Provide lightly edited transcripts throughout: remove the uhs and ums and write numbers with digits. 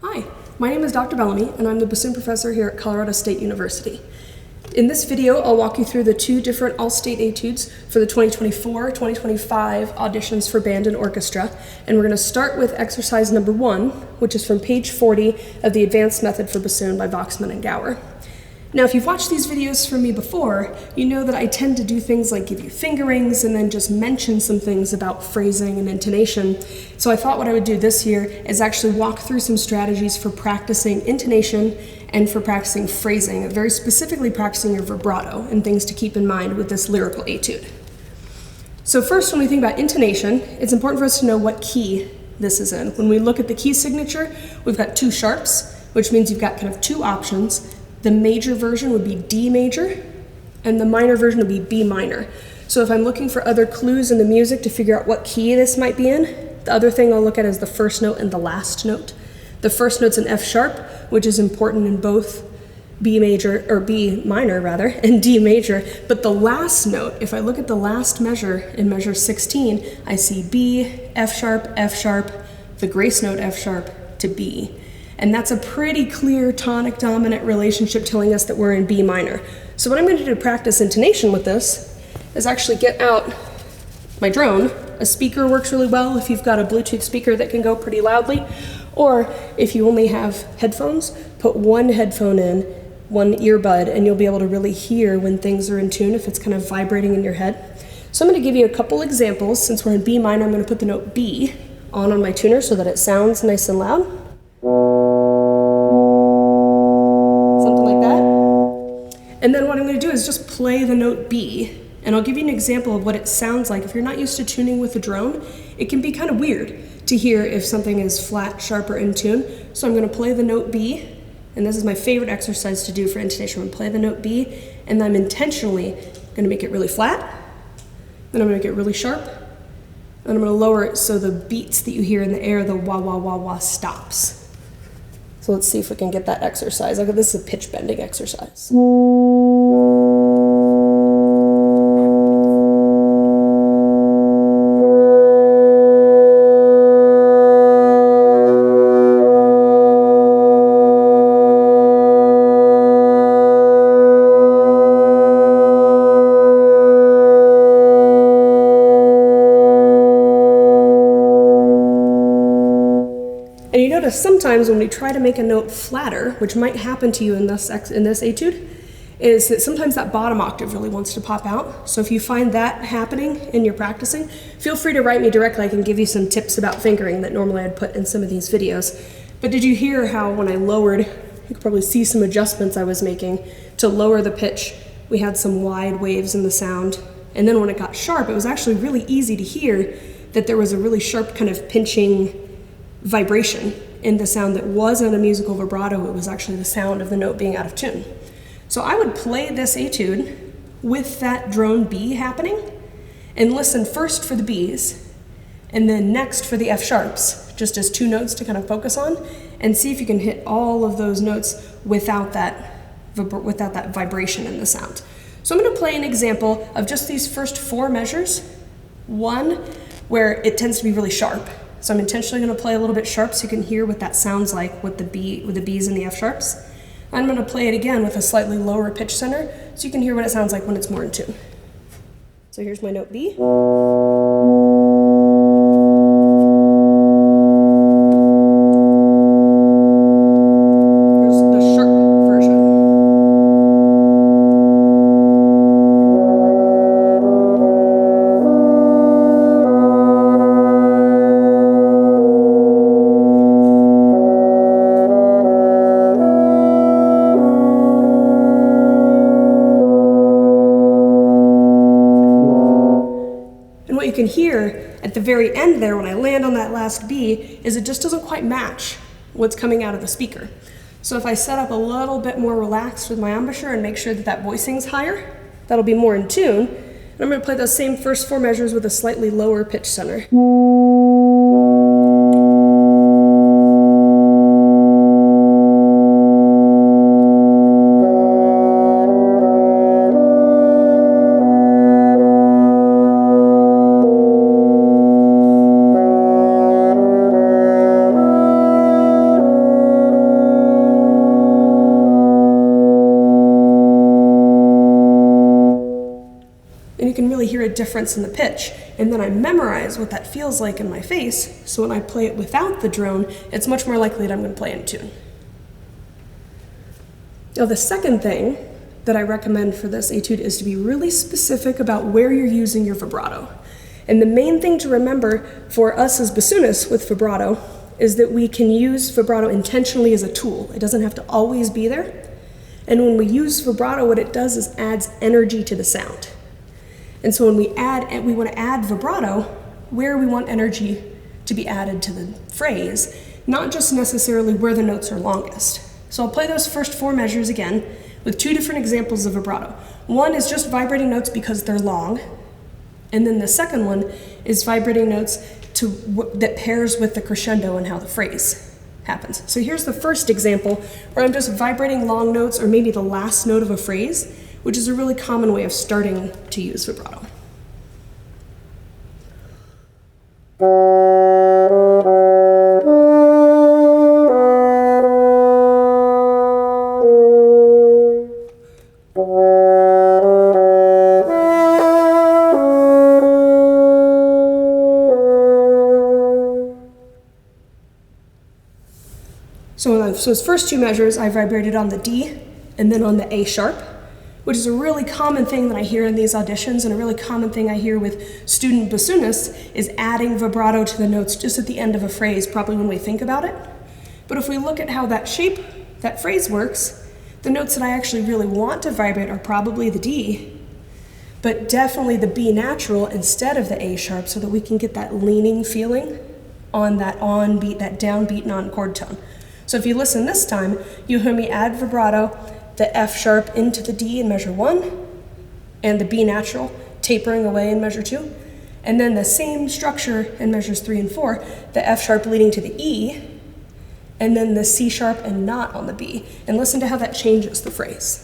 Hi, my name is Dr. Bellamy, and I'm the Bassoon professor here at Colorado State University. In this video, I'll walk you through the two different all-state etudes for the 2024-2025 auditions for band and orchestra, and we're going to start with exercise number 1, which is from page 40 of the Advanced Method for Bassoon by Voxman and Gower. Now, if you've watched these videos from me before, you know that I tend to do things like give you fingerings and then just mention some things about phrasing and intonation. So I thought what I would do this year is actually walk through some strategies for practicing intonation and for practicing phrasing, very specifically practicing your vibrato and things to keep in mind with this lyrical etude. So first, when we think about intonation, it's important for us to know what key this is in. When we look at the key signature, we've got two sharps, which means you've got kind of two options. The major version would be D major, and the minor version would be B minor. So if I'm looking for other clues in the music to figure out what key this might be in, the other thing I'll look at is the first note and the last note. The first note's an F sharp, which is important in both B major, or B minor rather, and D major. But the last note, if I look at the last measure in measure 16, I see B, F sharp, the grace note F sharp to B. And that's a pretty clear tonic dominant relationship telling us that we're in B minor. So what I'm going to do to practice intonation with this is actually get out my drone. A speaker works really well if you've got a Bluetooth speaker that can go pretty loudly, or if you only have headphones, put one headphone in, one earbud, and you'll be able to really hear when things are in tune if it's kind of vibrating in your head. So I'm going to give you a couple examples. Since we're in B minor, I'm going to put the note B on my tuner so that it sounds nice and loud. Something like that. And then what I'm going to do is just play the note B, and I'll give you an example of what it sounds like. If you're not used to tuning with a drone, it can be kind of weird to hear if something is flat, sharp, or in tune. So I'm going to play the note B, and this is my favorite exercise to do for intonation. I'm going to play the note B, and I'm intentionally going to make it really flat, then I'm going to make it really sharp, and I'm going to lower it so the beats that you hear in the air, the wah, wah, wah, wah, stops. So let's see if we can get that exercise. This is a pitch bending exercise. And you notice sometimes when we try to make a note flatter, which might happen to you in this etude, is that sometimes that bottom octave really wants to pop out. So if you find that happening and you're practicing, feel free to write me directly. I can give you some tips about fingering that normally I'd put in some of these videos. But did you hear how when I lowered, you could probably see some adjustments I was making to lower the pitch. We had some wide waves in the sound. And then when it got sharp, it was actually really easy to hear that there was a really sharp kind of pinching vibration in the sound that wasn't a musical vibrato. It was actually the sound of the note being out of tune. So I would play this etude with that drone B happening and listen first for the Bs and then next for the F sharps, just as two notes to kind of focus on, and see if you can hit all of those notes without that vibration in the sound. So I'm going to play an example of just these first four measures. One where it tends to be really sharp. So I'm intentionally going to play a little bit sharp so you can hear what that sounds like with the Bs and the F sharps. I'm going to play it again with a slightly lower pitch center so you can hear what it sounds like when it's more in tune. So here's my note B. Here's the sharp version. What you can hear at the very end there when I land on that last B is it just doesn't quite match what's coming out of the speaker. So if I set up a little bit more relaxed with my embouchure and make sure that that voicing's higher, that'll be more in tune. And I'm going to play those same first four measures with a slightly lower pitch center. difference in the pitch, and then I memorize what that feels like in my face, so when I play it without the drone, it's much more likely that I'm going to play in tune. Now, the second thing that I recommend for this etude is to be really specific about where you're using your vibrato. And the main thing to remember for us as bassoonists with vibrato is that we can use vibrato intentionally as a tool. It doesn't have to always be there. And when we use vibrato, what it does is adds energy to the sound. And so when we want to add vibrato where we want energy to be added to the phrase, not just necessarily where the notes are longest. So I'll play those first 4 measures again with 2 different examples of vibrato. One is just vibrating notes because they're long, and then the second one is vibrating notes that pairs with the crescendo and how the phrase happens. So here's the first example where I'm just vibrating long notes or maybe the last note of a phrase, which is a really common way of starting to use vibrato. So those first 2 measures, I vibrated on the D and then on the A sharp, which is a really common thing that I hear in these auditions, and a really common thing I hear with student bassoonists is adding vibrato to the notes just at the end of a phrase, probably when we think about it. But if we look at how that phrase works, the notes that I actually really want to vibrate are probably the D, but definitely the B natural instead of the A sharp, so that we can get that leaning feeling on that on beat, that downbeat non-chord tone. So if you listen this time, you hear me add vibrato, the F sharp into the D in measure 1, and the B natural tapering away in measure 2. And then the same structure in measures 3 and 4, the F sharp leading to the E, and then the C sharp and not on the B. And listen to how that changes the phrase.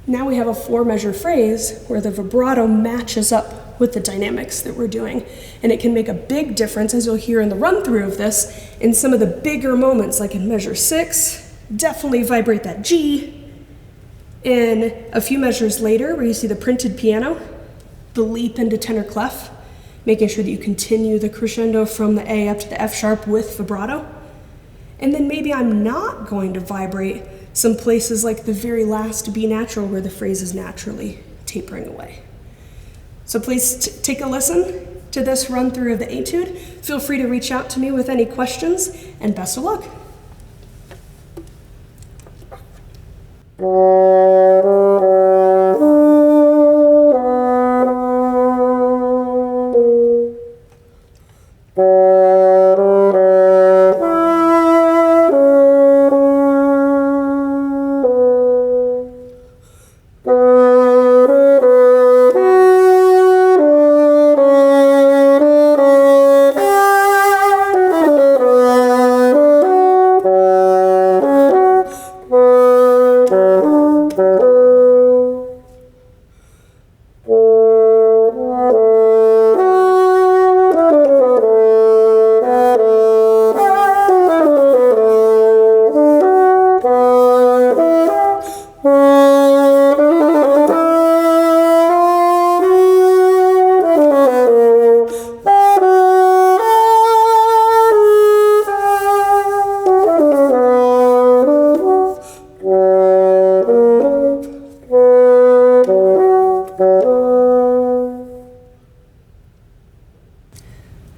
Now we have a 4-measure phrase where the vibrato matches up with the dynamics that we're doing. And it can make a big difference, as you'll hear in the run-through of this, in some of the bigger moments, like in measure 6, definitely vibrate that G. In a few measures later, where you see the printed piano, the leap into tenor clef, making sure that you continue the crescendo from the A up to the F sharp with vibrato. And then maybe I'm not going to vibrate some places like the very last B natural where the phrase is naturally tapering away. So please take a listen to this run through of the etude. Feel free to reach out to me with any questions, and best of luck.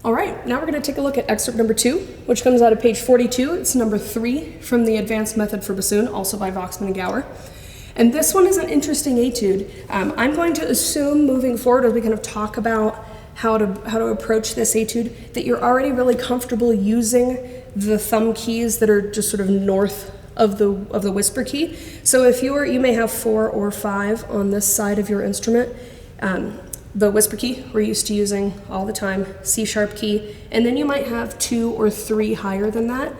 All right, now we're going to take a look at excerpt number 2, which comes out of page 42. It's number 3 from the Advanced Method for Bassoon, also by Voxman and Gower. And this one is an interesting etude. I'm going to assume moving forward as we kind of talk about how to approach this etude, that you're already really comfortable using the thumb keys that are just sort of north of the whisper key. So if you may have 4 or 5 on this side of your instrument. the whisper key we're used to using all the time, C sharp key, and then you might have 2 or 3 higher than that.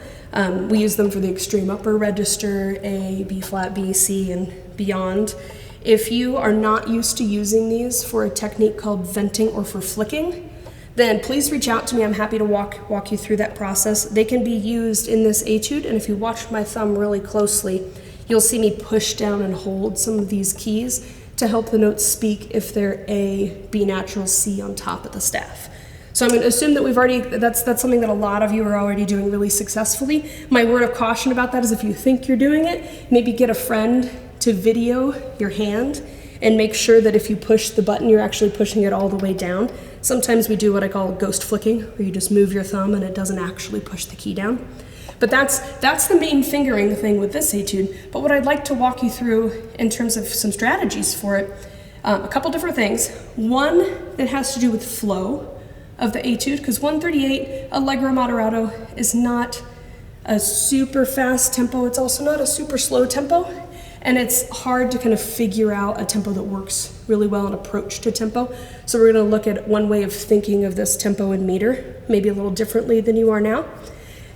We use them for the extreme upper register, A, B flat, B, C, and beyond. If you are not used to using these for a technique called venting or for flicking, then please reach out to me. I'm happy to walk you through that process. They can be used in this etude, and if you watch my thumb really closely, you'll see me push down and hold some of these keys to help the notes speak if they're A, B natural, C on top of the staff. So I'm going to assume that that's something that a lot of you are already doing really successfully. My word of caution about that is if you think you're doing it, maybe get a friend to video your hand and make sure that if you push the button, you're actually pushing it all the way down. Sometimes we do what I call ghost flicking, where you just move your thumb and it doesn't actually push the key down. But that's the main fingering thing with this etude. But what I'd like to walk you through in terms of some strategies for it, a couple different things. One that has to do with flow of the etude, because 138 Allegro Moderato is not a super fast tempo. It's also not a super slow tempo. And it's hard to kind of figure out a tempo that works really well, an approach to tempo. So we're going to look at one way of thinking of this tempo in meter, maybe a little differently than you are now.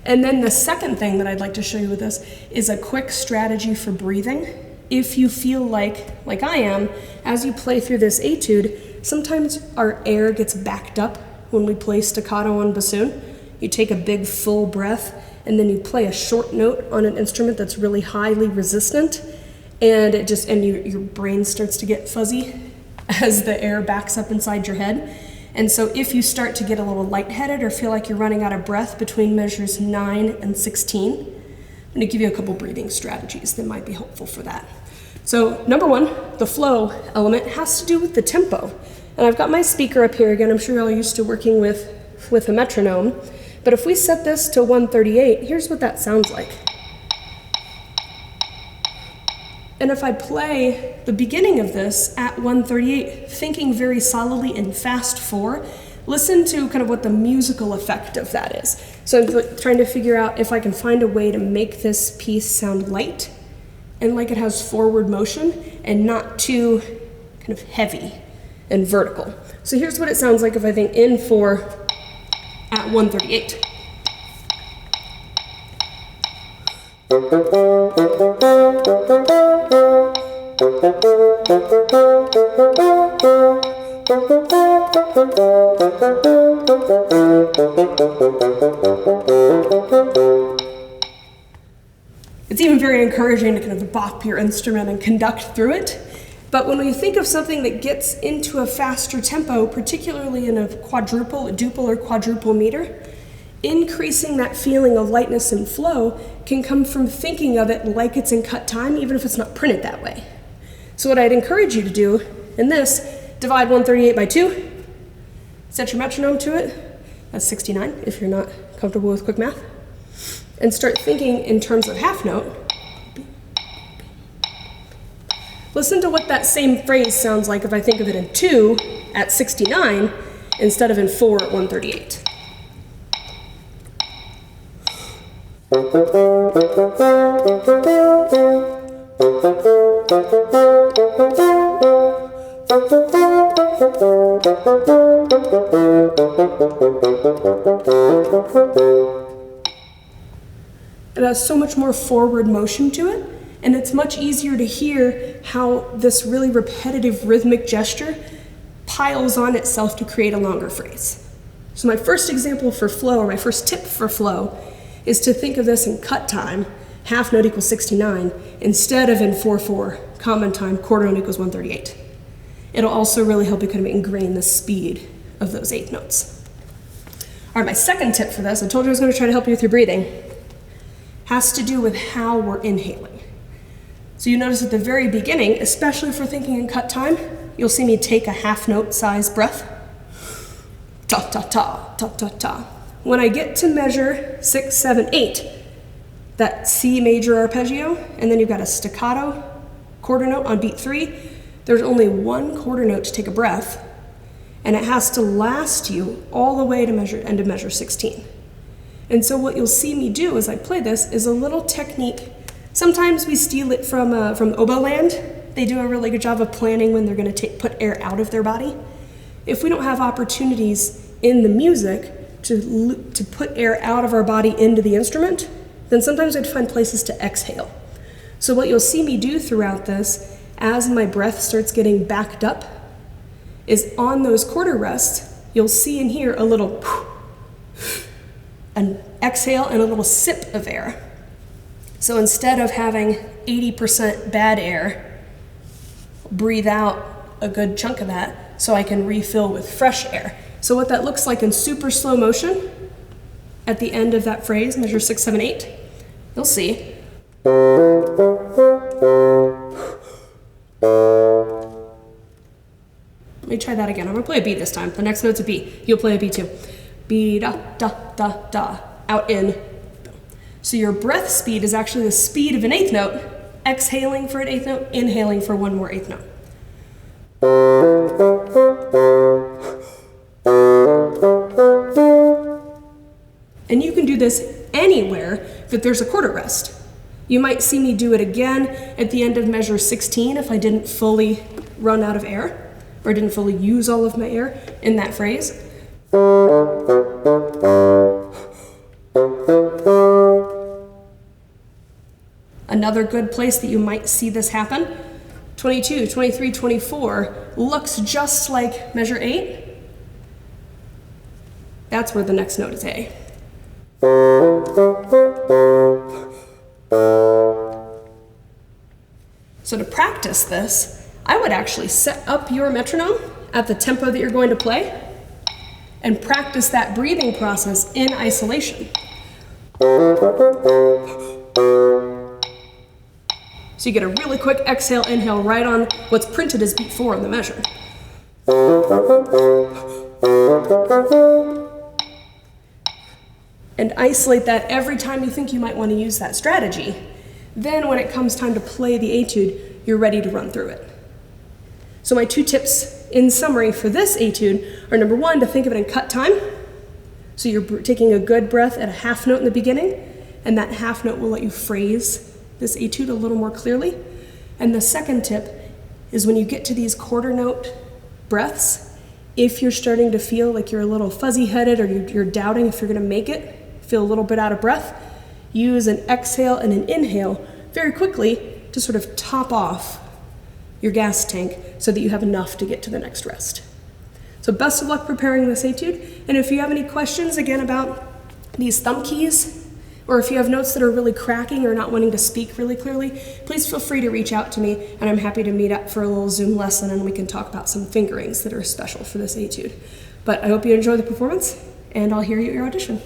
And then the second thing that I'd like to show you with this is a quick strategy for breathing. If you feel like I am, as you play through this etude, sometimes our air gets backed up when we play staccato on bassoon. You take a big full breath and then you play a short note on an instrument that's really highly resistant, and your brain starts to get fuzzy as the air backs up inside your head. And so if you start to get a little lightheaded or feel like you're running out of breath between measures 9 and 16, I'm going to give you a couple breathing strategies that might be helpful for that. So number one, the flow element has to do with the tempo. And I've got my speaker up here again. I'm sure you're all used to working with a metronome. But if we set this to 138, here's what that sounds like. And if I play the beginning of this at 138, thinking very solidly in fast 4, listen to kind of what the musical effect of that is. So I'm trying to figure out if I can find a way to make this piece sound light and like it has forward motion and not too kind of heavy and vertical. So here's what it sounds like if I think in 4 at 138. It's even very encouraging to kind of bop your instrument and conduct through it. But when we think of something that gets into a faster tempo, particularly in a quadruple, a duple or quadruple meter, increasing that feeling of lightness and flow can come from thinking of it like it's in cut time, even if it's not printed that way. So what I'd encourage you to do in this, divide 138 by 2, set your metronome to it, that's 69 if you're not comfortable with quick math, and start thinking in terms of half note. Listen to what that same phrase sounds like if I think of it in 2 at 69 instead of in 4 at 138. It has so much more forward motion to it, and it's much easier to hear how this really repetitive rhythmic gesture piles on itself to create a longer phrase. So my first example for flow, or my first tip for flow, is to think of this in cut time, half note equals 69, instead of in 4/4, common time, quarter note equals 138. It'll also really help you kind of ingrain the speed of those 8 notes. All right, my second tip for this, I told you I was going to try to help you with your breathing, has to do with how we're inhaling. So you notice at the very beginning, especially if we're thinking in cut time, you'll see me take a half note size breath. Ta ta ta, ta ta ta. When I get to measure 6, 7, 8, that C major arpeggio, and then you've got a staccato quarter note on beat 3, there's only one quarter note to take a breath, and it has to last you all the way to end of measure 16. And so what you'll see me do as I play this is a little technique. Sometimes we steal it from oboe land. They do a really good job of planning when they're going to put air out of their body. If we don't have opportunities in the music to put air out of our body into the instrument, then sometimes we have to find places to exhale. So what you'll see me do throughout this, as my breath starts getting backed up, is on those quarter rests, you'll see and hear a little an exhale and a little sip of air. So instead of having 80% bad air, breathe out a good chunk of that so I can refill with fresh air. So what that looks like in super slow motion, at the end of that phrase, measure 6, 7, 8, you'll see. Let me try that again. I'm gonna play a B this time. The next note's a B. You'll play a B too. B, da, da, da, da, out, in. So your breath speed is actually the speed of an eighth note, exhaling for an eighth note, inhaling for one more eighth note. And you can do this anywhere that there's a quarter rest. You might see me do it again at the end of measure 16 if I didn't fully run out of air, or didn't fully use all of my air in that phrase. Another good place that you might see this happen, 22, 23, 24, looks just like measure 8. That's where the next note is A. So to practice this, I would actually set up your metronome at the tempo that you're going to play and practice that breathing process in isolation. So you get a really quick exhale, inhale right on what's printed as beat 4 in the measure. And isolate that every time you think you might want to use that strategy. Then when it comes time to play the etude, you're ready to run through it. So my 2 tips in summary for this etude are, number 1, to think of it in cut time. So you're taking a good breath at a half note in the beginning, and that half note will let you phrase this etude a little more clearly. And the second tip is when you get to these quarter note breaths, if you're starting to feel like you're a little fuzzy-headed or you're doubting if you're going to make it, feel a little bit out of breath, use an exhale and an inhale very quickly to sort of top off your gas tank so that you have enough to get to the next rest. So best of luck preparing this etude, and if you have any questions again about these thumb keys, or if you have notes that are really cracking or not wanting to speak really clearly, please feel free to reach out to me, and I'm happy to meet up for a little Zoom lesson and we can talk about some fingerings that are special for this etude. But I hope you enjoy the performance, and I'll hear you at your audition.